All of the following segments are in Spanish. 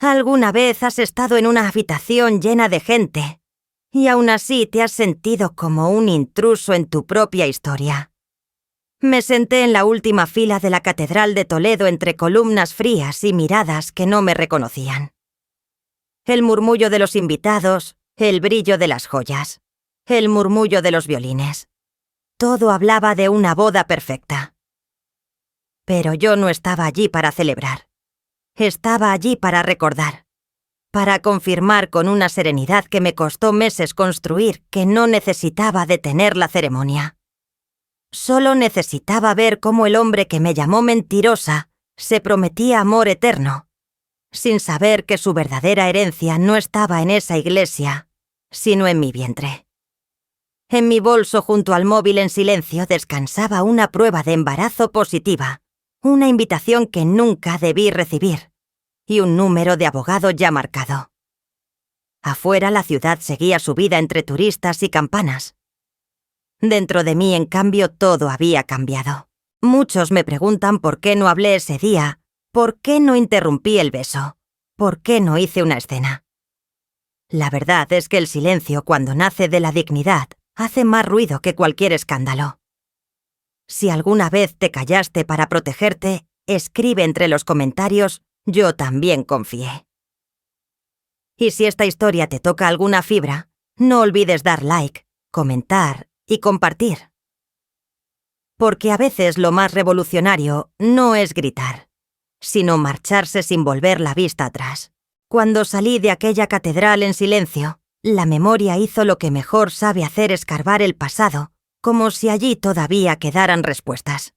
¿Alguna vez has estado en una habitación llena de gente y aún así te has sentido como un intruso en tu propia historia? Me senté en la última fila de la Catedral de Toledo entre columnas frías y miradas que no me reconocían. El murmullo de los invitados, el brillo de las joyas, el murmullo de los violines. Todo hablaba de una boda perfecta. Pero yo no estaba allí para celebrar. Estaba allí para recordar, para confirmar con una serenidad que me costó meses construir que no necesitaba detener la ceremonia. Solo necesitaba ver cómo el hombre que me llamó mentirosa se prometía amor eterno, sin saber que su verdadera herencia no estaba en esa iglesia, sino en mi vientre. En mi bolso junto al móvil en silencio descansaba una prueba de embarazo positiva, una invitación que nunca debí recibir, y un número de abogado ya marcado. Afuera la ciudad seguía su vida entre turistas y campanas. Dentro de mí, en cambio, todo había cambiado. Muchos me preguntan por qué no hablé ese día, por qué no interrumpí el beso, por qué no hice una escena. La verdad es que el silencio, cuando nace de la dignidad, hace más ruido que cualquier escándalo. Si alguna vez te callaste para protegerte, escribe entre los comentarios: yo también confié. Y si esta historia te toca alguna fibra, no olvides dar like, comentar y compartir. Porque a veces lo más revolucionario no es gritar, sino marcharse sin volver la vista atrás. Cuando salí de aquella catedral en silencio, la memoria hizo lo que mejor sabe hacer: escarbar el pasado, como si allí todavía quedaran respuestas.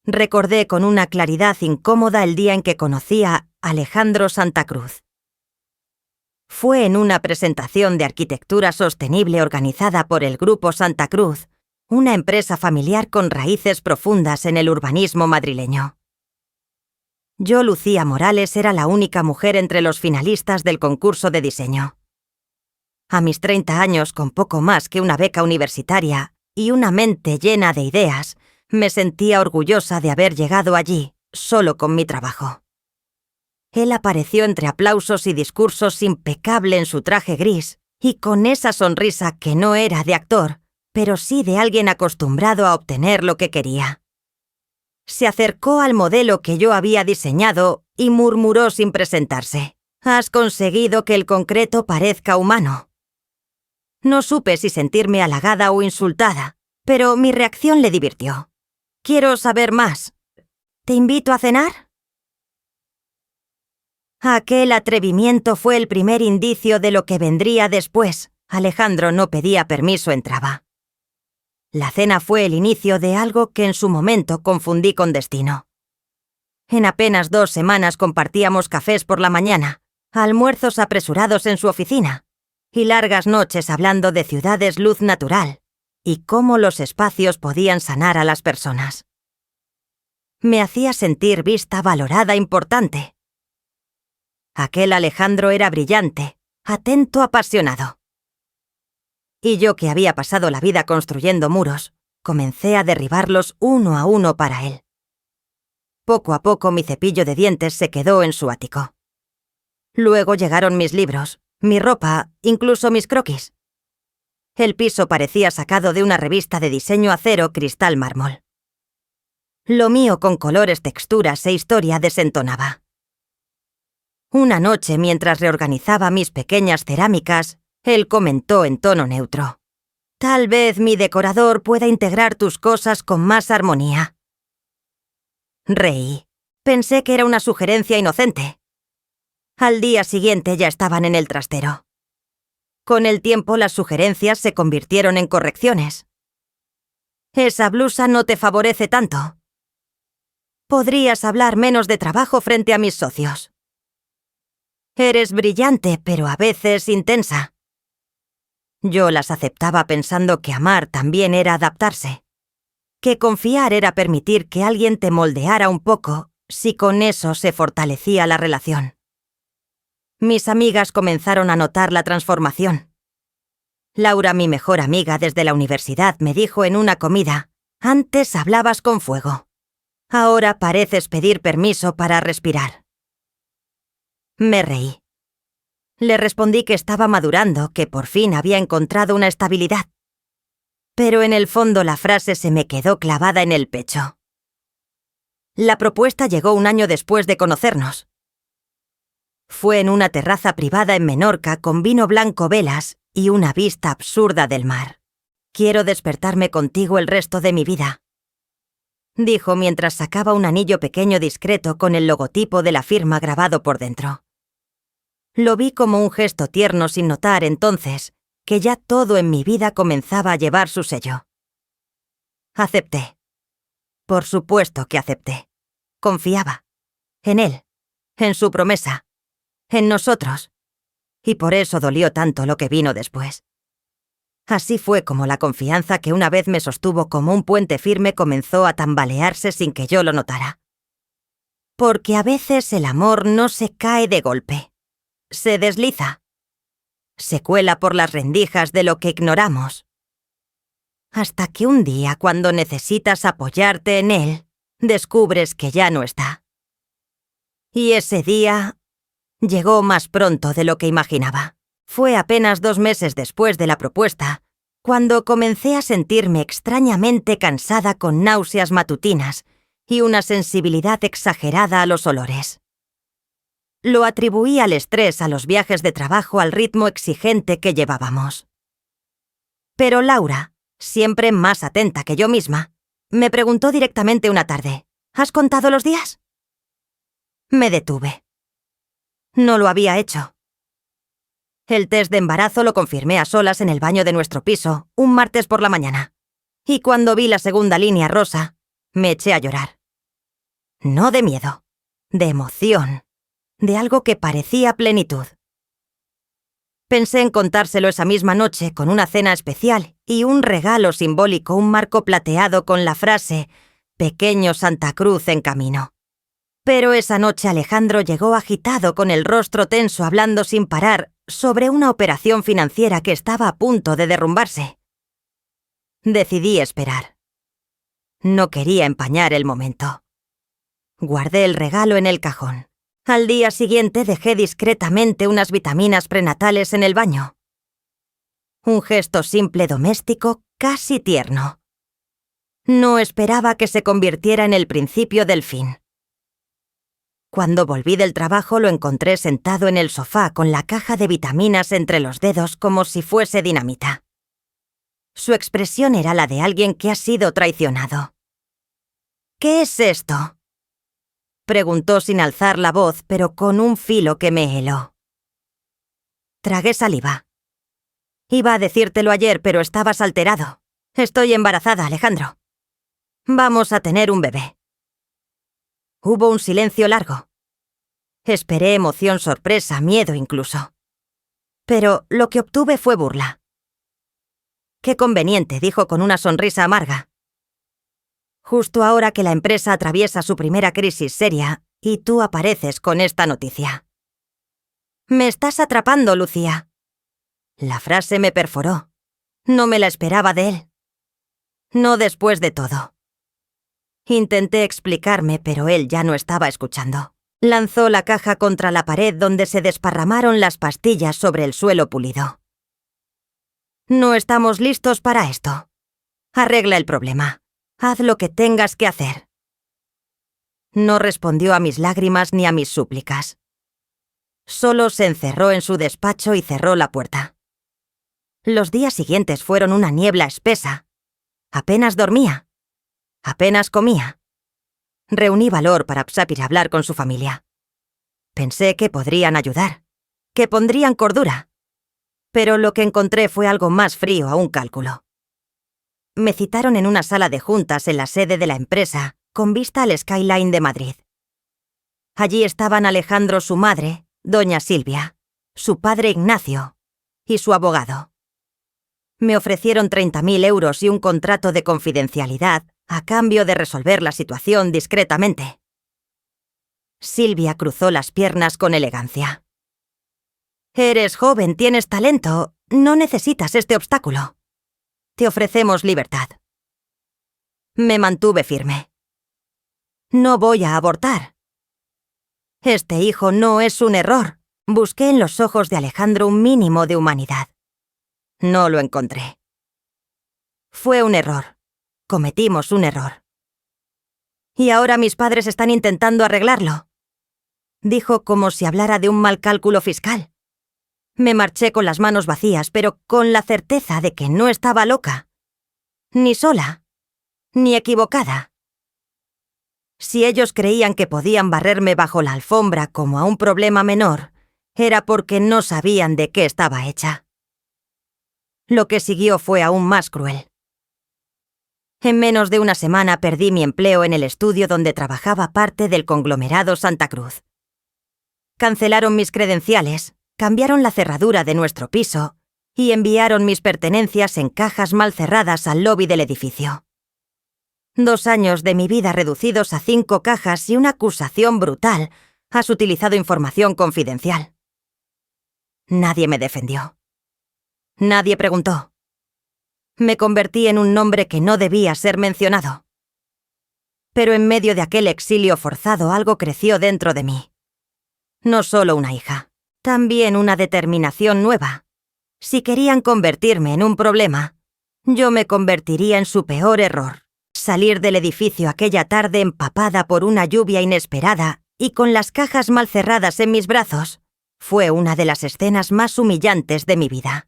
Recordé con una claridad incómoda el día en que conocí a Alejandro Santa Cruz. Fue en una presentación de arquitectura sostenible organizada por el Grupo Santa Cruz, una empresa familiar con raíces profundas en el urbanismo madrileño. Yo, Lucía Morales, era la única mujer entre los finalistas del concurso de diseño. A mis 30 años, con poco más que una beca universitaria y una mente llena de ideas, me sentía orgullosa de haber llegado allí, solo con mi trabajo. Él apareció entre aplausos y discursos impecable en su traje gris y con esa sonrisa que no era de actor, pero sí de alguien acostumbrado a obtener lo que quería. Se acercó al modelo que yo había diseñado y murmuró sin presentarse: «Has conseguido que el concreto parezca humano». No supe si sentirme halagada o insultada, pero mi reacción le divirtió. «Quiero saber más. ¿Te invito a cenar?». Aquel atrevimiento fue el primer indicio de lo que vendría después. Alejandro no pedía permiso, entraba. La cena fue el inicio de algo que en su momento confundí con destino. En apenas 2 semanas compartíamos cafés por la mañana, almuerzos apresurados en su oficina y largas noches hablando de ciudades luz natural y cómo los espacios podían sanar a las personas. Me hacía sentir vista, valorada, importante. Aquel Alejandro era brillante, atento, apasionado. Y yo, que había pasado la vida construyendo muros, comencé a derribarlos uno a uno para él. Poco a poco mi cepillo de dientes se quedó en su ático. Luego llegaron mis libros, mi ropa, incluso mis croquis. El piso parecía sacado de una revista de diseño acero cristal mármol. Lo mío, con colores, texturas e historia, desentonaba. Una noche, mientras reorganizaba mis pequeñas cerámicas, él comentó en tono neutro: «Tal vez mi decorador pueda integrar tus cosas con más armonía». Reí. Pensé que era una sugerencia inocente. Al día siguiente ya estaban en el trastero. Con el tiempo las sugerencias se convirtieron en correcciones. «Esa blusa no te favorece tanto. Podrías hablar menos de trabajo frente a mis socios. Eres brillante, pero a veces intensa». Yo las aceptaba pensando que amar también era adaptarse, que confiar era permitir que alguien te moldeara un poco, si con eso se fortalecía la relación. Mis amigas comenzaron a notar la transformación. Laura, mi mejor amiga desde la universidad, me dijo en una comida: «Antes hablabas con fuego. Ahora pareces pedir permiso para respirar». Me reí. Le respondí que estaba madurando, que por fin había encontrado una estabilidad. Pero en el fondo la frase se me quedó clavada en el pecho. La propuesta llegó un año después de conocernos. Fue en una terraza privada en Menorca con vino blanco, velas y una vista absurda del mar. «Quiero despertarme contigo el resto de mi vida», dijo mientras sacaba un anillo pequeño discreto con el logotipo de la firma grabado por dentro. Lo vi como un gesto tierno sin notar entonces que ya todo en mi vida comenzaba a llevar su sello. Acepté. Por supuesto que acepté. Confiaba. En él. En su promesa. En nosotros. Y por eso dolió tanto lo que vino después. Así fue como la confianza que una vez me sostuvo como un puente firme comenzó a tambalearse sin que yo lo notara. Porque a veces el amor no se cae de golpe. Se desliza. Se cuela por las rendijas de lo que ignoramos. Hasta que un día, cuando necesitas apoyarte en él, descubres que ya no está. Y ese día llegó más pronto de lo que imaginaba. Fue apenas 2 meses después de la propuesta, cuando comencé a sentirme extrañamente cansada con náuseas matutinas y una sensibilidad exagerada a los olores. Lo atribuí al estrés, a los viajes de trabajo, al ritmo exigente que llevábamos. Pero Laura, siempre más atenta que yo misma, me preguntó directamente una tarde: «¿Has contado los días?». Me detuve. No lo había hecho. El test de embarazo lo confirmé a solas en el baño de nuestro piso, un martes por la mañana. Y cuando vi la segunda línea rosa, me eché a llorar. No de miedo, de emoción, de algo que parecía plenitud. Pensé en contárselo esa misma noche con una cena especial y un regalo simbólico, un marco plateado con la frase «Pequeño Santa Cruz en camino». Pero esa noche Alejandro llegó agitado, con el rostro tenso, hablando sin parar sobre una operación financiera que estaba a punto de derrumbarse. Decidí esperar. No quería empañar el momento. Guardé el regalo en el cajón. Al día siguiente dejé discretamente unas vitaminas prenatales en el baño. Un gesto simple, doméstico, casi tierno. No esperaba que se convirtiera en el principio del fin. Cuando volví del trabajo lo encontré sentado en el sofá con la caja de vitaminas entre los dedos como si fuese dinamita. Su expresión era la de alguien que ha sido traicionado. «¿Qué es esto?», preguntó sin alzar la voz, pero con un filo que me heló. Tragué saliva. «Iba a decírtelo ayer, pero estabas alterado. Estoy embarazada, Alejandro. Vamos a tener un bebé». Hubo un silencio largo. Esperé emoción, sorpresa, miedo incluso. Pero lo que obtuve fue burla. «Qué conveniente», dijo con una sonrisa amarga. «Justo ahora que la empresa atraviesa su primera crisis seria, y tú apareces con esta noticia». «Me estás atrapando, Lucía». La frase me perforó. No me la esperaba de él. No después de todo. Intenté explicarme, pero él ya no estaba escuchando. Lanzó la caja contra la pared, donde se desparramaron las pastillas sobre el suelo pulido. «No estamos listos para esto. Arregla el problema. Haz lo que tengas que hacer». No respondió a mis lágrimas ni a mis súplicas. Solo se encerró en su despacho y cerró la puerta. Los días siguientes fueron una niebla espesa. Apenas dormía. Apenas comía. Reuní valor para ir a hablar con su familia. Pensé que podrían ayudar, que pondrían cordura. Pero lo que encontré fue algo más frío a un cálculo. Me citaron en una sala de juntas en la sede de la empresa, con vista al Skyline de Madrid. Allí estaban Alejandro, su madre, doña Silvia, su padre Ignacio y su abogado. Me ofrecieron 30.000 euros y un contrato de confidencialidad a cambio de resolver la situación discretamente. Silvia cruzó las piernas con elegancia. «Eres joven, tienes talento, no necesitas este obstáculo. Te ofrecemos libertad». Me mantuve firme. «No voy a abortar». Este hijo no es un error. Busqué en los ojos de Alejandro un mínimo de humanidad. No lo encontré. Fue un error. Cometimos un error. Y ahora mis padres están intentando arreglarlo. Dijo como si hablara de un mal cálculo fiscal. Me marché con las manos vacías, pero con la certeza de que no estaba loca. Ni sola. Ni equivocada. Si ellos creían que podían barrerme bajo la alfombra como a un problema menor, era porque no sabían de qué estaba hecha. Lo que siguió fue aún más cruel. En menos de una semana perdí mi empleo en el estudio donde trabajaba parte del conglomerado Santa Cruz. Cancelaron mis credenciales, cambiaron la cerradura de nuestro piso y enviaron mis pertenencias en cajas mal cerradas al lobby del edificio. 2 años de mi vida reducidos a 5 cajas y una acusación brutal. Has utilizado información confidencial. Nadie me defendió. Nadie preguntó. Me convertí en un nombre que no debía ser mencionado. Pero en medio de aquel exilio forzado algo creció dentro de mí. No solo una hija, también una determinación nueva. Si querían convertirme en un problema, yo me convertiría en su peor error. Salir del edificio aquella tarde empapada por una lluvia inesperada y con las cajas mal cerradas en mis brazos fue una de las escenas más humillantes de mi vida.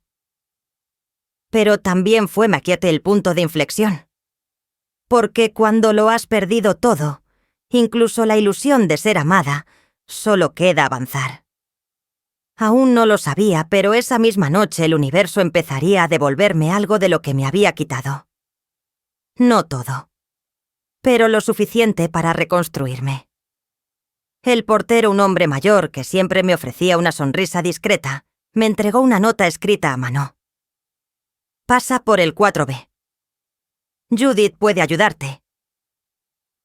Pero también fue Maquete el punto de inflexión. Porque cuando lo has perdido todo, incluso la ilusión de ser amada, solo queda avanzar. Aún no lo sabía, pero esa misma noche el universo empezaría a devolverme algo de lo que me había quitado. No todo, pero lo suficiente para reconstruirme. El portero, un hombre mayor que siempre me ofrecía una sonrisa discreta, me entregó una nota escrita a mano. Pasa por el 4B. Judith puede ayudarte.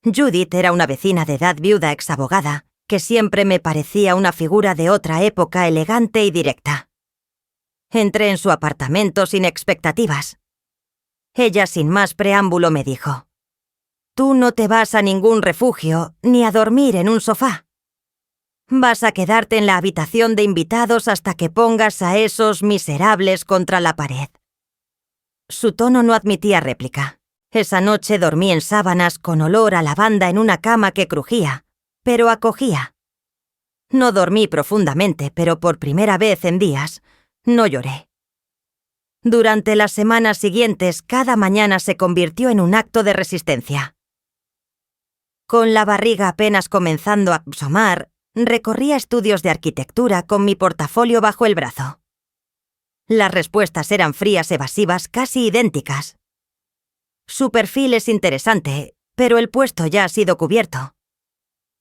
Judith era una vecina de edad viuda exabogada que siempre me parecía una figura de otra época elegante y directa. Entré en su apartamento sin expectativas. Ella sin más preámbulo me dijo: «Tú no te vas a ningún refugio ni a dormir en un sofá. Vas a quedarte en la habitación de invitados hasta que pongas a esos miserables contra la pared». Su tono no admitía réplica. Esa noche dormí en sábanas con olor a lavanda en una cama que crujía, pero acogía. No dormí profundamente, pero por primera vez en días, no lloré. Durante las semanas siguientes, cada mañana se convirtió en un acto de resistencia. Con la barriga apenas comenzando a asomar, recorría estudios de arquitectura con mi portafolio bajo el brazo. Las respuestas eran frías, evasivas, casi idénticas. Su perfil es interesante, pero el puesto ya ha sido cubierto.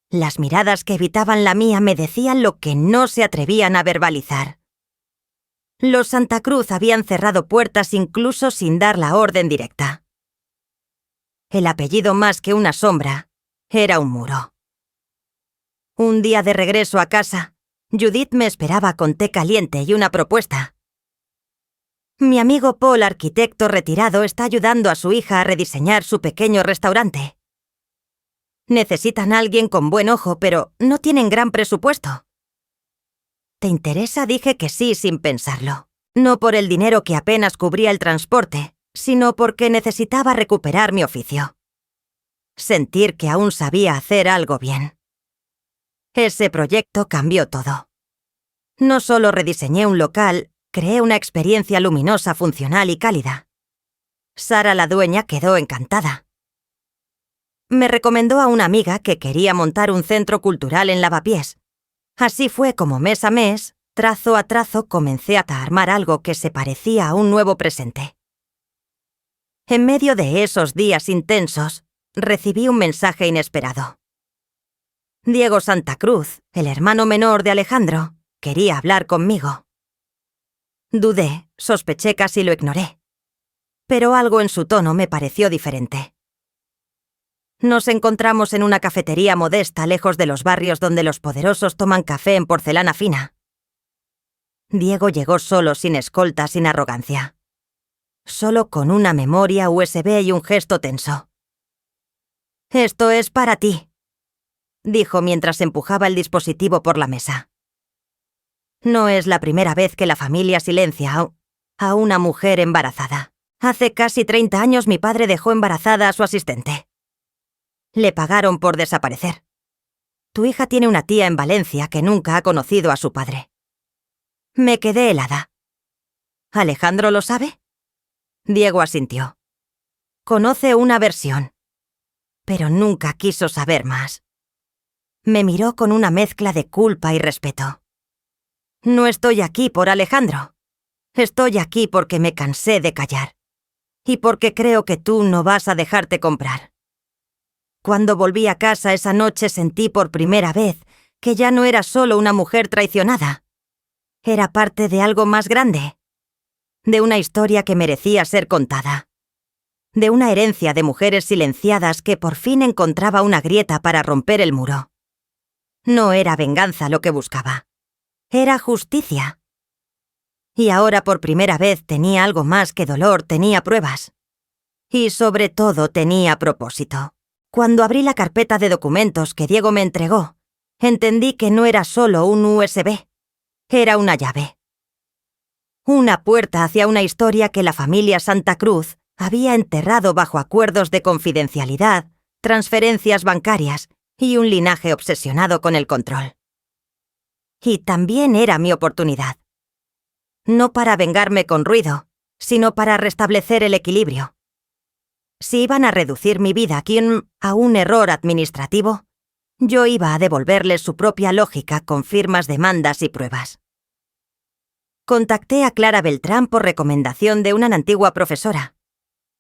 Las miradas que evitaban la mía me decían lo que no se atrevían a verbalizar. Los Santa Cruz habían cerrado puertas incluso sin dar la orden directa. El apellido, más que una sombra, era un muro. Un día de regreso a casa, Judith me esperaba con té caliente y una propuesta. Mi amigo Paul, arquitecto retirado, está ayudando a su hija a rediseñar su pequeño restaurante. Necesitan a alguien con buen ojo, pero no tienen gran presupuesto. ¿Te interesa? Dije que sí sin pensarlo. No por el dinero que apenas cubría el transporte, sino porque necesitaba recuperar mi oficio. Sentir que aún sabía hacer algo bien. Ese proyecto cambió todo. No solo rediseñé un local, creé una experiencia luminosa, funcional y cálida. Sara, la dueña, quedó encantada. Me recomendó a una amiga que quería montar un centro cultural en Lavapiés. Así fue como mes a mes, trazo a trazo, comencé a armar algo que se parecía a un nuevo presente. En medio de esos días intensos, recibí un mensaje inesperado. Diego Santa Cruz, el hermano menor de Alejandro, quería hablar conmigo. Dudé, sospeché, casi lo ignoré. Pero algo en su tono me pareció diferente. Nos encontramos en una cafetería modesta lejos de los barrios donde los poderosos toman café en porcelana fina. Diego llegó solo, sin escolta, sin arrogancia. Solo con una memoria USB y un gesto tenso. «Esto es para ti», dijo mientras empujaba el dispositivo por la mesa. No es la primera vez que la familia silencia a una mujer embarazada. Hace casi 30 años mi padre dejó embarazada a su asistente. Le pagaron por desaparecer. Tu hija tiene una tía en Valencia que nunca ha conocido a su padre. Me quedé helada. ¿Alejandro lo sabe? Diego asintió. Conoce una versión, pero nunca quiso saber más. Me miró con una mezcla de culpa y respeto. No estoy aquí por Alejandro. Estoy aquí porque me cansé de callar. Y porque creo que tú no vas a dejarte comprar. Cuando volví a casa esa noche sentí por primera vez que ya no era solo una mujer traicionada. Era parte de algo más grande. De una historia que merecía ser contada. De una herencia de mujeres silenciadas que por fin encontraba una grieta para romper el muro. No era venganza lo que buscaba. Era justicia. Y ahora por primera vez tenía algo más que dolor, tenía pruebas. Y sobre todo tenía propósito. Cuando abrí la carpeta de documentos que Diego me entregó, entendí que no era solo un USB. Era una llave. Una puerta hacia una historia que la familia Santa Cruz había enterrado bajo acuerdos de confidencialidad, transferencias bancarias y un linaje obsesionado con el control. Y también era mi oportunidad. No para vengarme con ruido, sino para restablecer el equilibrio. Si iban a reducir mi vida a un error administrativo, yo iba a devolverles su propia lógica con firmas, demandas y pruebas. Contacté a Clara Beltrán por recomendación de una antigua profesora,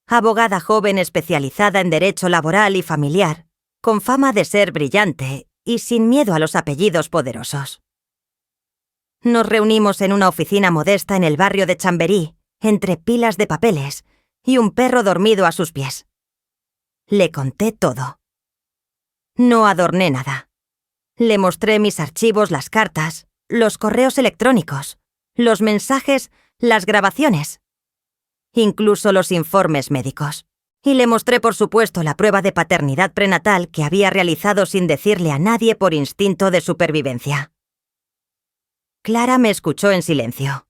abogada joven especializada en derecho laboral y familiar, con fama de ser brillante y sin miedo a los apellidos poderosos. Nos reunimos en una oficina modesta en el barrio de Chamberí, entre pilas de papeles y un perro dormido a sus pies. Le conté todo. No adorné nada. Le mostré mis archivos, las cartas, los correos electrónicos, los mensajes, las grabaciones, incluso los informes médicos. Y le mostré, por supuesto, la prueba de paternidad prenatal que había realizado sin decirle a nadie por instinto de supervivencia. Clara me escuchó en silencio.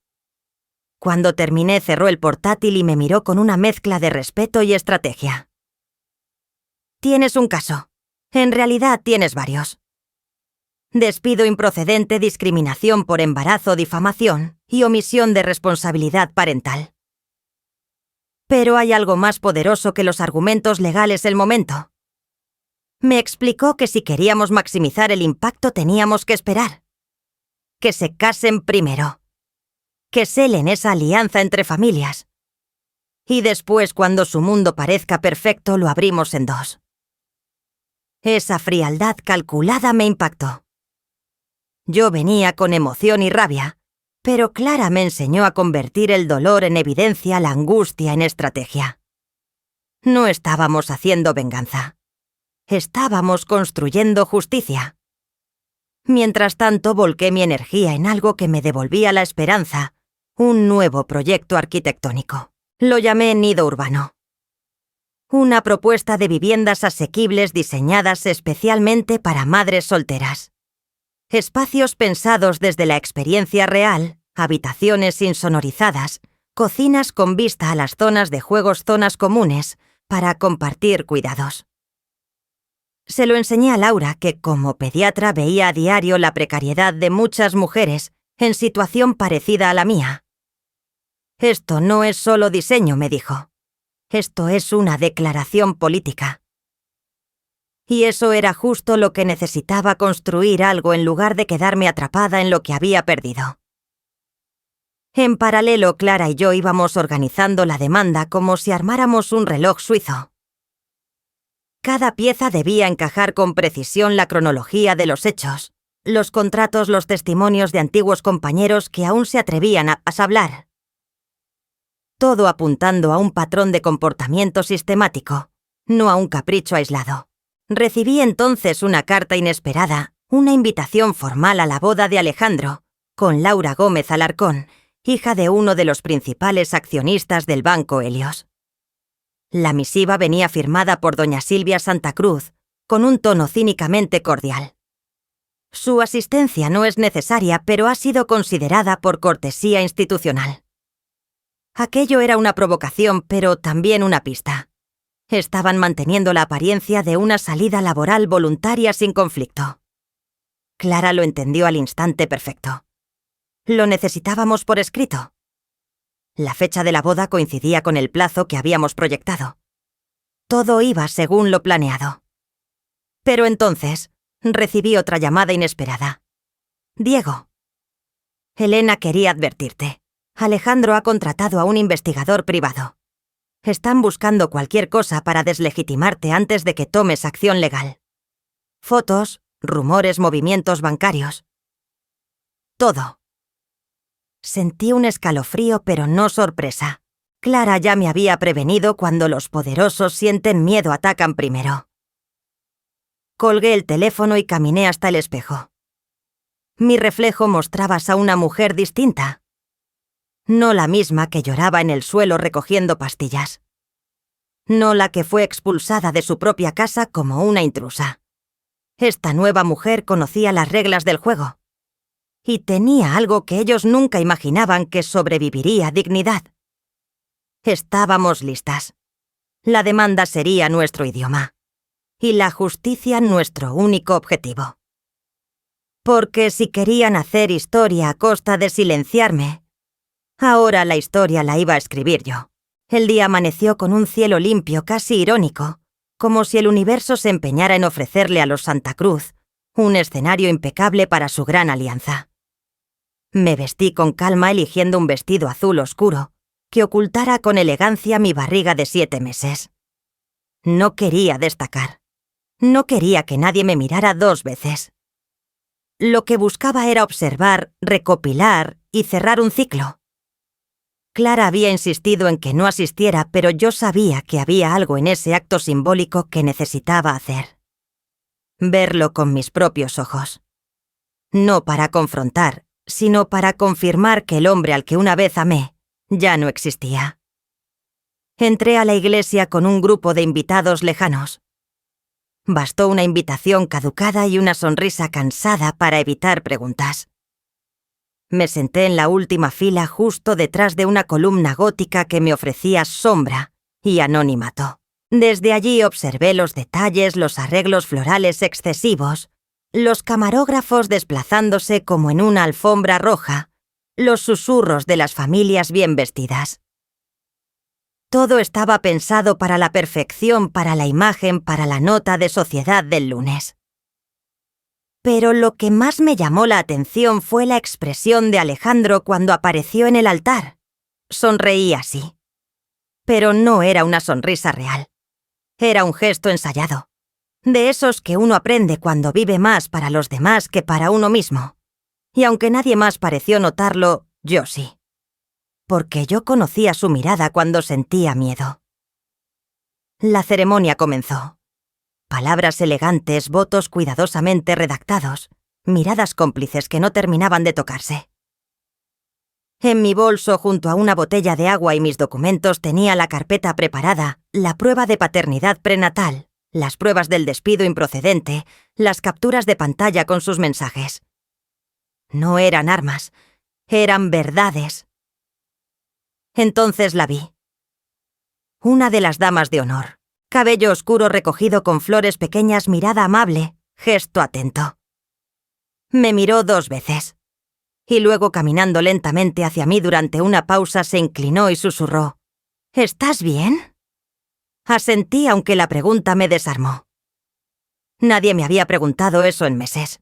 Cuando terminé, cerró el portátil y me miró con una mezcla de respeto y estrategia. Tienes un caso. En realidad tienes varios. Despido improcedente, discriminación por embarazo, difamación y omisión de responsabilidad parental. Pero hay algo más poderoso que los argumentos legales del momento. Me explicó que si queríamos maximizar el impacto teníamos que esperar. Que se casen primero. Que celen esa alianza entre familias. Y después, cuando su mundo parezca perfecto, lo abrimos en dos. Esa frialdad calculada me impactó. Yo venía con emoción y rabia, pero Clara me enseñó a convertir el dolor en evidencia, la angustia en estrategia. No estábamos haciendo venganza. Estábamos construyendo justicia. Mientras tanto, volqué mi energía en algo que me devolvía la esperanza, un nuevo proyecto arquitectónico. Lo llamé Nido Urbano. Una propuesta de viviendas asequibles diseñadas especialmente para madres solteras. Espacios pensados desde la experiencia real, habitaciones insonorizadas, cocinas con vista a las zonas de juegos, zonas comunes, para compartir cuidados. Se lo enseñé a Laura, que como pediatra veía a diario la precariedad de muchas mujeres en situación parecida a la mía. Esto no es solo diseño, me dijo. Esto es una declaración política. Y eso era justo lo que necesitaba, construir algo en lugar de quedarme atrapada en lo que había perdido. En paralelo, Clara y yo íbamos organizando la demanda como si armáramos un reloj suizo. Cada pieza debía encajar con precisión la cronología de los hechos, los contratos, los testimonios de antiguos compañeros que aún se atrevían a hablar. Todo apuntando a un patrón de comportamiento sistemático, no a un capricho aislado. Recibí entonces una carta inesperada, una invitación formal a la boda de Alejandro, con Laura Gómez Alarcón, hija de uno de los principales accionistas del Banco Helios. La misiva venía firmada por doña Silvia Santa Cruz, con un tono cínicamente cordial. Su asistencia no es necesaria, pero ha sido considerada por cortesía institucional. Aquello era una provocación, pero también una pista. Estaban manteniendo la apariencia de una salida laboral voluntaria sin conflicto. Clara lo entendió al instante perfecto. Lo necesitábamos por escrito. La fecha de la boda coincidía con el plazo que habíamos proyectado. Todo iba según lo planeado. Pero entonces recibí otra llamada inesperada. Diego. Elena quería advertirte. Alejandro ha contratado a un investigador privado. Están buscando cualquier cosa para deslegitimarte antes de que tomes acción legal. Fotos, rumores, movimientos bancarios. Todo. Sentí un escalofrío, pero no sorpresa. Clara ya me había prevenido: cuando los poderosos sienten miedo, atacan primero. Colgué el teléfono y caminé hasta el espejo. Mi reflejo mostraba a una mujer distinta. No la misma que lloraba en el suelo recogiendo pastillas. No la que fue expulsada de su propia casa como una intrusa. Esta nueva mujer conocía las reglas del juego. Y tenía algo que ellos nunca imaginaban: que sobreviviría: dignidad. Estábamos listas. La demanda sería nuestro idioma. Y la justicia nuestro único objetivo. Porque si querían hacer historia a costa de silenciarme, ahora la historia la iba a escribir yo. El día amaneció con un cielo limpio, casi irónico, como si el universo se empeñara en ofrecerle a los Santa Cruz un escenario impecable para su gran alianza. Me vestí con calma, eligiendo un vestido azul oscuro que ocultara con elegancia mi barriga de 7 meses. No quería destacar. No quería que nadie me mirara 2 veces. Lo que buscaba era observar, recopilar y cerrar un ciclo. Clara había insistido en que no asistiera, pero yo sabía que había algo en ese acto simbólico que necesitaba hacer. Verlo con mis propios ojos. No para confrontar, sino para confirmar que el hombre al que una vez amé ya no existía. Entré a la iglesia con un grupo de invitados lejanos. Bastó una invitación caducada y una sonrisa cansada para evitar preguntas. Me senté en la última fila, justo detrás de una columna gótica que me ofrecía sombra y anonimato. Desde allí observé los detalles, los arreglos florales excesivos, los camarógrafos desplazándose como en una alfombra roja, los susurros de las familias bien vestidas. Todo estaba pensado para la perfección, para la imagen, para la nota de sociedad del lunes. Pero lo que más me llamó la atención fue la expresión de Alejandro cuando apareció en el altar. Sonreí así. Pero no era una sonrisa real. Era un gesto ensayado. De esos que uno aprende cuando vive más para los demás que para uno mismo. Y aunque nadie más pareció notarlo, yo sí. Porque yo conocía su mirada cuando sentía miedo. La ceremonia comenzó. Palabras elegantes, votos cuidadosamente redactados, miradas cómplices que no terminaban de tocarse. En mi bolso, junto a una botella de agua y mis documentos, tenía la carpeta preparada, la prueba de paternidad prenatal, las pruebas del despido improcedente, las capturas de pantalla con sus mensajes. No eran armas, eran verdades. Entonces la vi. Una de las damas de honor. Cabello oscuro recogido con flores pequeñas, mirada amable, gesto atento. Me miró 2 veces. Y luego, caminando lentamente hacia mí durante una pausa, se inclinó y susurró: ¿Estás bien? Asentí, aunque la pregunta me desarmó. Nadie me había preguntado eso en meses.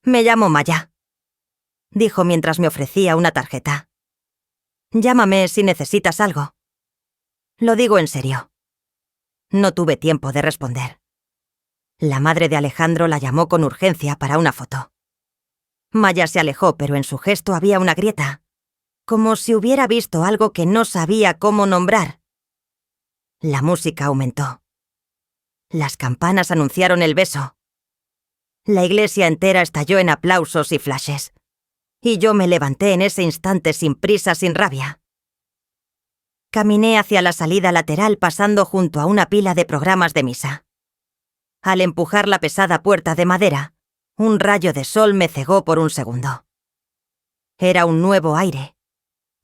Me llamo Maya, dijo mientras me ofrecía una tarjeta. Llámame si necesitas algo. Lo digo en serio. No tuve tiempo de responder. La madre de Alejandro la llamó con urgencia para una foto. Maya se alejó, pero en su gesto había una grieta, como si hubiera visto algo que no sabía cómo nombrar. La música aumentó. Las campanas anunciaron el beso. La iglesia entera estalló en aplausos y flashes. Y yo me levanté en ese instante, sin prisa, sin rabia. Caminé hacia la salida lateral, pasando junto a una pila de programas de misa. Al empujar la pesada puerta de madera, un rayo de sol me cegó por un segundo. Era un nuevo aire.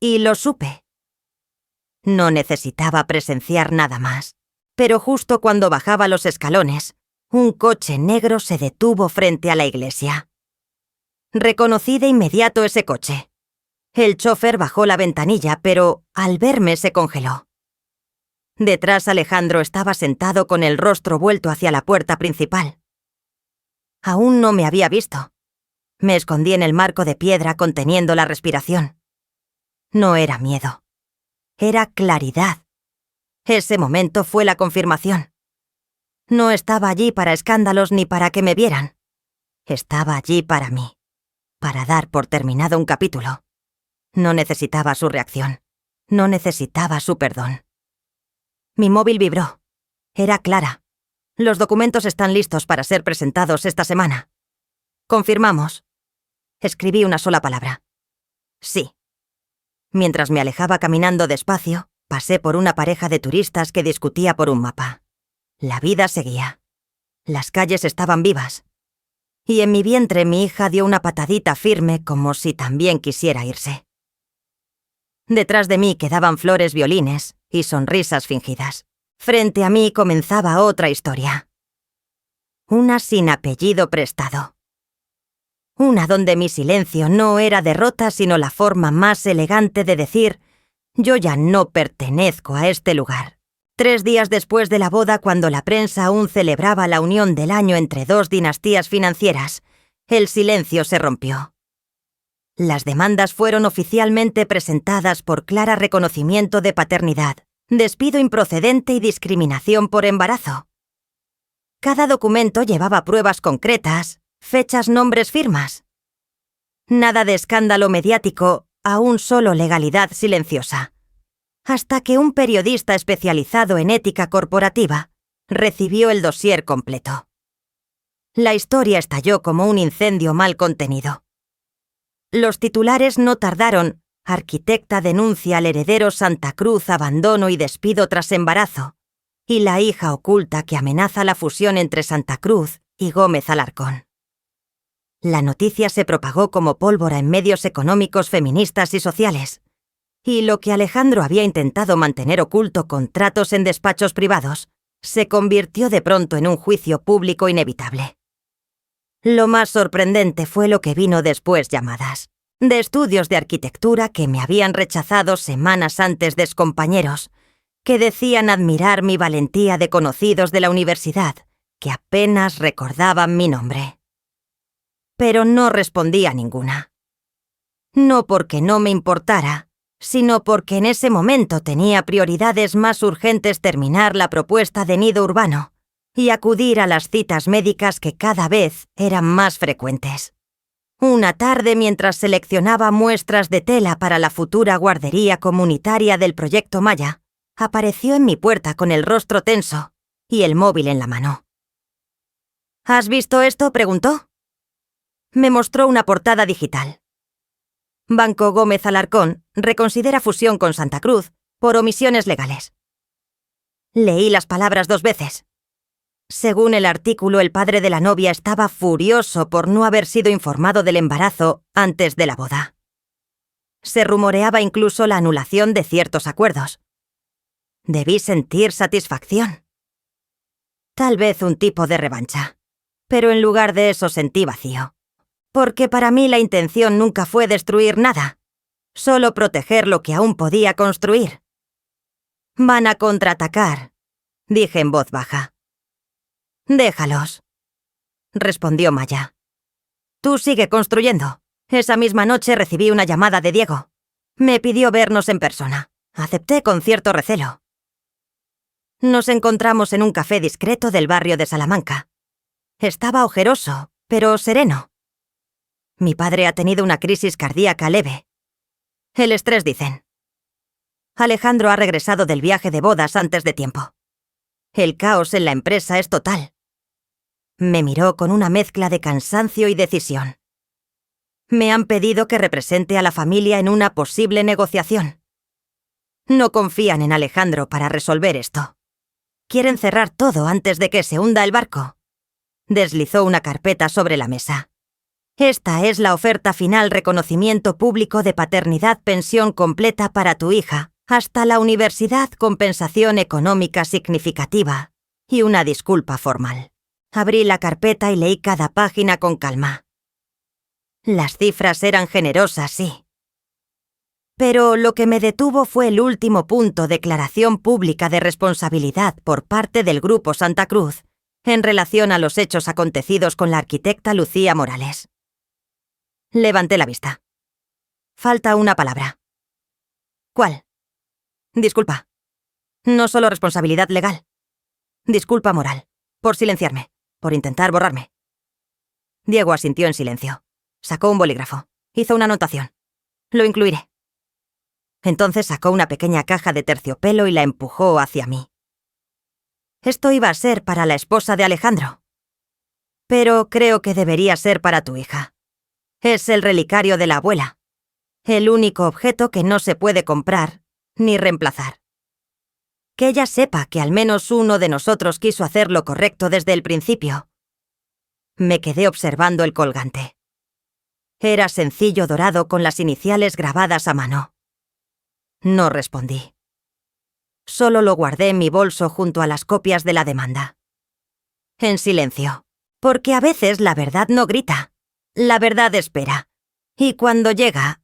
Y lo supe. No necesitaba presenciar nada más. Pero justo cuando bajaba los escalones, un coche negro se detuvo frente a la iglesia. Reconocí de inmediato ese coche. El chófer bajó la ventanilla, pero al verme se congeló. Detrás Alejandro estaba sentado con el rostro vuelto hacia la puerta principal. Aún no me había visto. Me escondí en el marco de piedra conteniendo la respiración. No era miedo. Era claridad. Ese momento fue la confirmación. No estaba allí para escándalos ni para que me vieran. Estaba allí para mí. Para dar por terminado un capítulo. No necesitaba su reacción. No necesitaba su perdón. Mi móvil vibró. Era Clara. Los documentos están listos para ser presentados esta semana. Confirmamos. Escribí una sola palabra. Sí. Mientras me alejaba caminando despacio, pasé por una pareja de turistas que discutía por un mapa. La vida seguía. Las calles estaban vivas. Y en mi vientre mi hija dio una patadita firme como si también quisiera irse. Detrás de mí quedaban flores violines y sonrisas fingidas. Frente a mí comenzaba otra historia. Una sin apellido prestado. Una donde mi silencio no era derrota sino la forma más elegante de decir «Yo ya no pertenezco a este lugar». 3 días después de la boda, cuando la prensa aún celebraba la unión del año entre 2 dinastías financieras, el silencio se rompió. Las demandas fueron oficialmente presentadas por Clara reconocimiento de paternidad, despido improcedente y discriminación por embarazo. Cada documento llevaba pruebas concretas, fechas, nombres, firmas. Nada de escándalo mediático, aún solo legalidad silenciosa. Hasta que un periodista especializado en ética corporativa recibió el dossier completo. La historia estalló como un incendio mal contenido. Los titulares no tardaron. Arquitecta denuncia al heredero Santa Cruz abandono y despido tras embarazo. Y la hija oculta que amenaza la fusión entre Santa Cruz y Gómez Alarcón. La noticia se propagó como pólvora en medios económicos feministas y sociales. Y lo que Alejandro había intentado mantener oculto con tratos en despachos privados, se convirtió de pronto en un juicio público inevitable. Lo más sorprendente fue lo que vino después: llamadas de estudios de arquitectura que me habían rechazado semanas antes de excompañeros, que decían admirar mi valentía, de conocidos de la universidad, que apenas recordaban mi nombre. Pero no respondí a ninguna. No porque no me importara, sino porque en ese momento tenía prioridades más urgentes: terminar la propuesta de nido urbano y acudir a las citas médicas que cada vez eran más frecuentes. Una tarde, mientras seleccionaba muestras de tela para la futura guardería comunitaria del Proyecto Maya, apareció en mi puerta con el rostro tenso y el móvil en la mano. «¿Has visto esto?», preguntó. Me mostró una portada digital. Banco Gómez Alarcón reconsidera fusión con Santa Cruz por omisiones legales. Leí las palabras 2 veces. Según el artículo, el padre de la novia estaba furioso por no haber sido informado del embarazo antes de la boda. Se rumoreaba incluso la anulación de ciertos acuerdos. Debí sentir satisfacción. Tal vez un tipo de revancha. Pero en lugar de eso sentí vacío. Porque para mí la intención nunca fue destruir nada, solo proteger lo que aún podía construir. «Van a contraatacar», dije en voz baja. «Déjalos», respondió Maya. «Tú sigue construyendo». Esa misma noche recibí una llamada de Diego. Me pidió vernos en persona. Acepté con cierto recelo. Nos encontramos en un café discreto del barrio de Salamanca. Estaba ojeroso, pero sereno. Mi padre ha tenido una crisis cardíaca leve. El estrés, dicen. Alejandro ha regresado del viaje de bodas antes de tiempo. El caos en la empresa es total. Me miró con una mezcla de cansancio y decisión. Me han pedido que represente a la familia en una posible negociación. No confían en Alejandro para resolver esto. Quieren cerrar todo antes de que se hunda el barco. Deslizó una carpeta sobre la mesa. Esta es la oferta final: reconocimiento público de paternidad, pensión completa para tu hija, hasta la universidad, compensación económica significativa y una disculpa formal. Abrí la carpeta y leí cada página con calma. Las cifras eran generosas, sí. Pero lo que me detuvo fue el último punto: declaración pública de responsabilidad por parte del Grupo Santa Cruz en relación a los hechos acontecidos con la arquitecta Lucía Morales. Levanté la vista. Falta una palabra. ¿Cuál? Disculpa. No solo responsabilidad legal. Disculpa moral. Por silenciarme. Por intentar borrarme. Diego asintió en silencio. Sacó un bolígrafo. Hizo una anotación. Lo incluiré. Entonces sacó una pequeña caja de terciopelo y la empujó hacia mí. Esto iba a ser para la esposa de Alejandro. Pero creo que debería ser para tu hija. Es el relicario de la abuela. El único objeto que no se puede comprar ni reemplazar. Que ella sepa que al menos uno de nosotros quiso hacer lo correcto desde el principio. Me quedé observando el colgante. Era sencillo dorado con las iniciales grabadas a mano. No respondí. Solo lo guardé en mi bolso junto a las copias de la demanda. En silencio, porque a veces la verdad no grita. La verdad espera. Y cuando llega,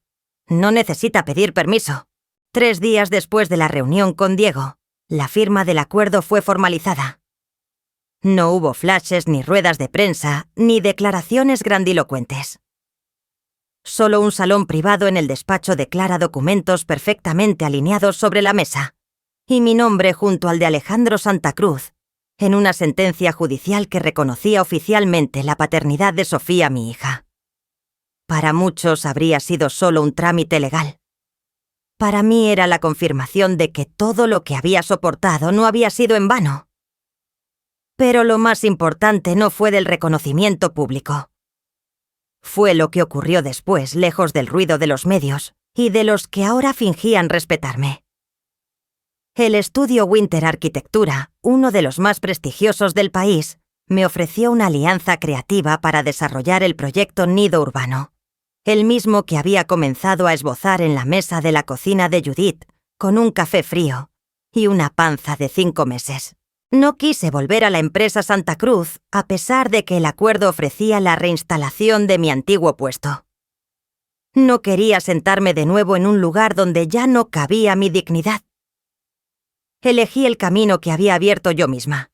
no necesita pedir permiso. 3 días después de la reunión con Diego, la firma del acuerdo fue formalizada. No hubo flashes, ni ruedas de prensa, ni declaraciones grandilocuentes. Solo un salón privado en el despacho de Clara, documentos perfectamente alineados sobre la mesa, y mi nombre junto al de Alejandro Santa Cruz, en una sentencia judicial que reconocía oficialmente la paternidad de Sofía, mi hija. Para muchos habría sido solo un trámite legal. Para mí era la confirmación de que todo lo que había soportado no había sido en vano. Pero lo más importante no fue del reconocimiento público. Fue lo que ocurrió después, lejos del ruido de los medios y de los que ahora fingían respetarme. El estudio Winter Arquitectura, uno de los más prestigiosos del país, me ofreció una alianza creativa para desarrollar el proyecto Nido Urbano, el mismo que había comenzado a esbozar en la mesa de la cocina de Judith, con un café frío y una panza de 5 meses. No quise volver a la empresa Santa Cruz, a pesar de que el acuerdo ofrecía la reinstalación de mi antiguo puesto. No quería sentarme de nuevo en un lugar donde ya no cabía mi dignidad. Elegí el camino que había abierto yo misma.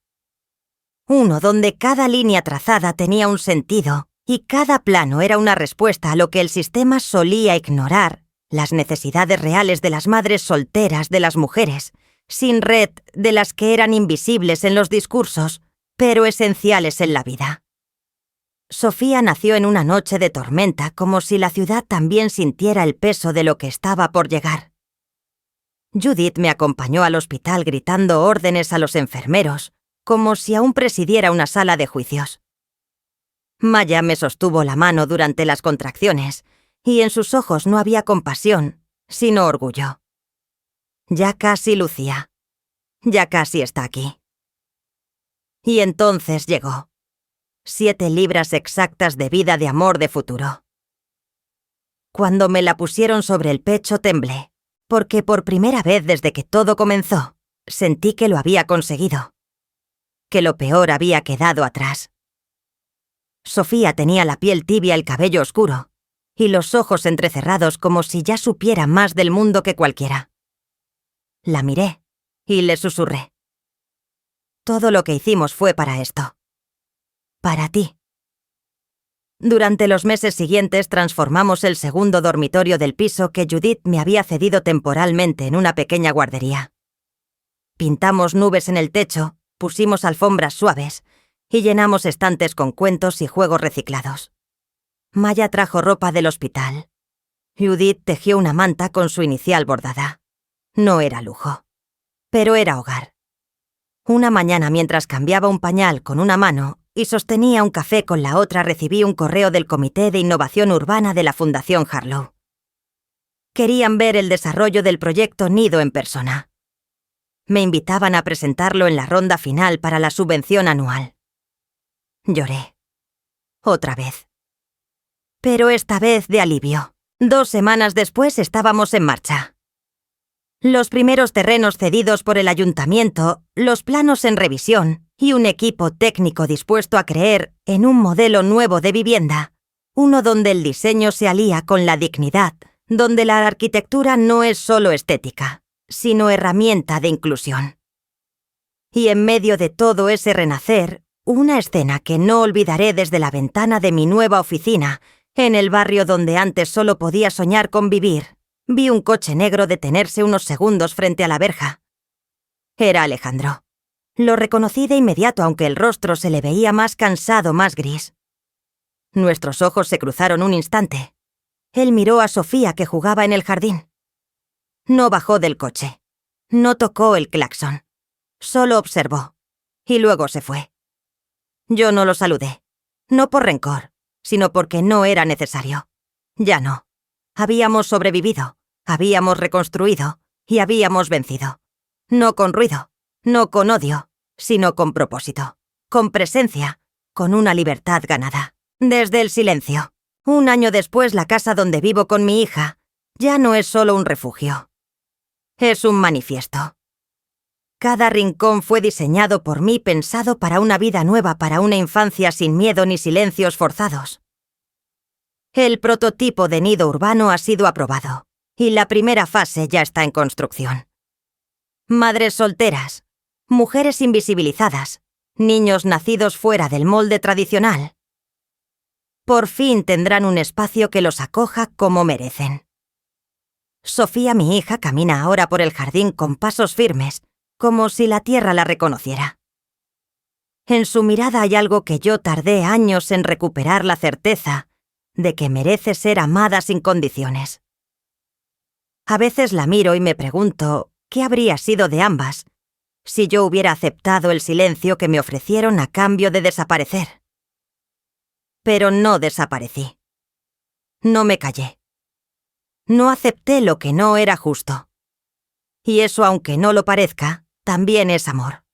Uno donde cada línea trazada tenía un sentido y cada plano era una respuesta a lo que el sistema solía ignorar: las necesidades reales de las madres solteras, de las mujeres sin red, de las que eran invisibles en los discursos, pero esenciales en la vida. Sofía nació en una noche de tormenta, como si la ciudad también sintiera el peso de lo que estaba por llegar. Judith me acompañó al hospital gritando órdenes a los enfermeros, como si aún presidiera una sala de juicios. Maya me sostuvo la mano durante las contracciones, y en sus ojos no había compasión, sino orgullo. Ya casi, Lucía. Ya casi está aquí. Y entonces llegó. 7 libras exactas de vida, de amor, de futuro. Cuando me la pusieron sobre el pecho temblé, porque por primera vez desde que todo comenzó, sentí que lo había conseguido. Que lo peor había quedado atrás. Sofía tenía la piel tibia, el cabello oscuro, y los ojos entrecerrados como si ya supiera más del mundo que cualquiera. La miré y le susurré: todo lo que hicimos fue para esto. Para ti. Durante los meses siguientes transformamos el segundo dormitorio del piso que Judith me había cedido temporalmente en una pequeña guardería. Pintamos nubes en el techo, pusimos alfombras suaves y llenamos estantes con cuentos y juegos reciclados. Maya trajo ropa del hospital. Judith tejió una manta con su inicial bordada. No era lujo, pero era hogar. Una mañana, mientras cambiaba un pañal con una mano y sostenía un café con la otra, recibí un correo del Comité de Innovación Urbana de la Fundación Harlow. Querían ver el desarrollo del proyecto Nido en persona. Me invitaban a presentarlo en la ronda final para la subvención anual. Lloré. Otra vez. Pero esta vez de alivio. 2 semanas después estábamos en marcha. Los primeros terrenos cedidos por el ayuntamiento, los planos en revisión y un equipo técnico dispuesto a creer en un modelo nuevo de vivienda, uno donde el diseño se alía con la dignidad, donde la arquitectura no es solo estética, sino herramienta de inclusión. Y en medio de todo ese renacer, una escena que no olvidaré desde la ventana de mi nueva oficina, en el barrio donde antes solo podía soñar con vivir, vi un coche negro detenerse unos segundos frente a la verja. Era Alejandro. Lo reconocí de inmediato, aunque el rostro se le veía más cansado, más gris. Nuestros ojos se cruzaron un instante. Él miró a Sofía, que jugaba en el jardín. No bajó del coche. No tocó el claxon. Solo observó. Y luego se fue. Yo no lo saludé. No por rencor, sino porque no era necesario. Ya no. Habíamos sobrevivido, habíamos reconstruido y habíamos vencido. No con ruido, no con odio, sino con propósito, con presencia, con una libertad ganada. Desde el silencio. 1 año después, la casa donde vivo con mi hija ya no es solo un refugio. Es un manifiesto. Cada rincón fue diseñado por mí, pensado para una vida nueva, para una infancia sin miedo ni silencios forzados. El prototipo de nido urbano ha sido aprobado, y la primera fase ya está en construcción. Madres solteras, mujeres invisibilizadas, niños nacidos fuera del molde tradicional. Por fin tendrán un espacio que los acoja como merecen. Sofía, mi hija, camina ahora por el jardín con pasos firmes, como si la tierra la reconociera. En su mirada hay algo que yo tardé años en recuperar, la certeza de que merece ser amada sin condiciones. A veces la miro y me pregunto qué habría sido de ambas si yo hubiera aceptado el silencio que me ofrecieron a cambio de desaparecer. Pero no desaparecí. No me callé. No acepté lo que no era justo. Y eso, aunque no lo parezca, también es amor.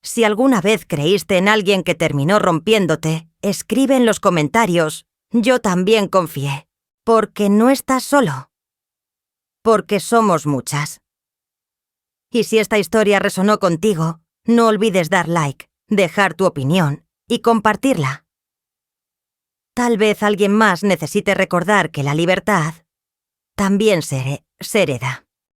Si alguna vez creíste en alguien que terminó rompiéndote, escribe en los comentarios: yo también confié, porque no estás solo. Porque somos muchas. Y si esta historia resonó contigo, no olvides dar like, dejar tu opinión y compartirla. Tal vez alguien más necesite recordar que la libertad también se hereda.